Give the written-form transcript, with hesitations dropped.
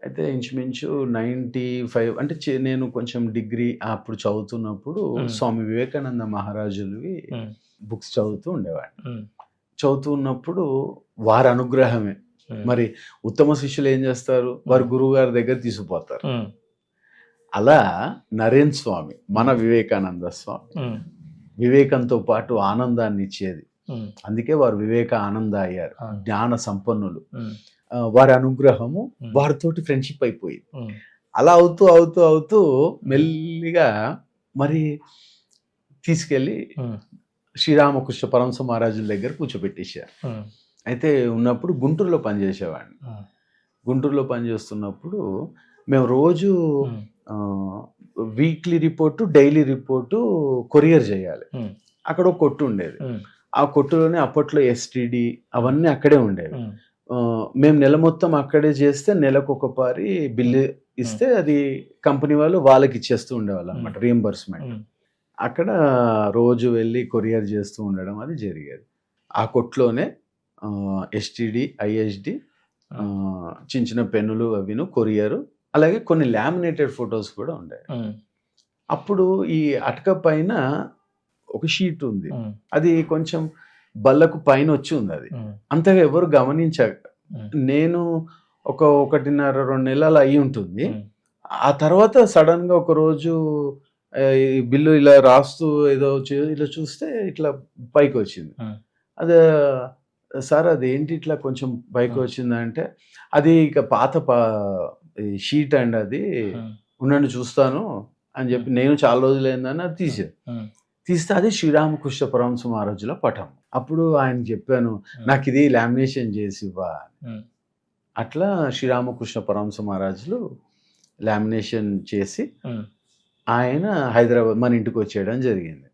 అయితే ఇంచుమించు 95 అంటే నేను కొంచెం డిగ్రీ అప్పుడు చదువుతున్నప్పుడు స్వామి వివేకానంద మహారాజులవి బుక్స్ చదువుతూ ఉండేవాడిని. చదువుతూ ఉన్నప్పుడు వారి అనుగ్రహమే. మరి ఉత్తమ శిష్యులు ఏం చేస్తారు? వారి గురువు గారి దగ్గర తీసుకుపోతారు. అలా నరేంద్ర స్వామి, మన వివేకానంద స్వామి వివేకంతో పాటు ఆనందాన్ని ఇచ్చేది. అందుకే వారు వివేక ఆనంద అయ్యారు. జ్ఞాన సంపన్నులు. వారి అనుగ్రహము వారితోటి ఫ్రెండ్షిప్ అయిపోయింది. అలా అవుతూ అవుతూ అవుతూ మెల్లిగా మరి తీసుకెళ్ళి శ్రీరామకృష్ణ పరమహంస మహారాజుల దగ్గర కూర్చోబెట్టేశారు. అయితే ఉన్నప్పుడు గుంటూరులో పనిచేసేవాడిని. గుంటూరులో పనిచేస్తున్నప్పుడు మేము రోజు weekly report, daily report courier చేయాలి. అక్కడ ఒక కొట్టు ఉండేది. ఆ కొట్టులోనే అప్పట్లో ఎస్టిడి అవన్నీ అక్కడే ఉండేవి. మేము నెల మొత్తం అక్కడే చేస్తే నెలకు ఒక పారి బిల్లు ఇస్తే అది కంపెనీ వాళ్ళు వాళ్ళకి ఇచ్చేస్తూ ఉండేవాళ్ళు అనమాట, రీఎంబర్స్మెంట్. అక్కడ రోజు వెళ్ళి కొరియర్ చేస్తూ ఉండడం అది జరిగేది. ఆ కొట్లోనే ఎస్టిడి, ఐఎస్డి, చిన్న చిన్న పెన్నులు అవిను కొరియరు, అలాగే కొన్ని లామినేటెడ్ ఫొటోస్ కూడా ఉండేవి. అప్పుడు ఈ అటక పైన ఒక షీట్ ఉంది. అది కొంచెం బల్లకు పైన వచ్చి ఉంది. అది అంతగా ఎవరు గమనించాక నేను 1.5-2 నెలలు అయి ఉంటుంది. ఆ తర్వాత సడన్ గా ఒక రోజు ఈ బిల్లు ఇలా రాస్తూ ఏదో ఇలా చూస్తే ఇట్లా పైకి వచ్చింది. అదే సార్ అదేంటి ఇట్లా కొంచెం పైకి వచ్చిందంటే, అది ఇక పాత షీట్ అండి, అది ఉండండి చూస్తాను అని చెప్పి నేను చాలా రోజులైందని అది తీస్తే అది శ్రీరామకృష్ణ పరమహంస మహారాజుల పటం. అప్పుడు ఆయన చెప్పాను, నాకు ఇది లామినేషన్ చేసి ఇవ్వా. అట్లా శ్రీరామకృష్ణ పరమహంస మహారాజులు లామినేషన్ చేసి ఆయన హైదరాబాద్ మన ఇంటికి వచ్చేయడం జరిగింది.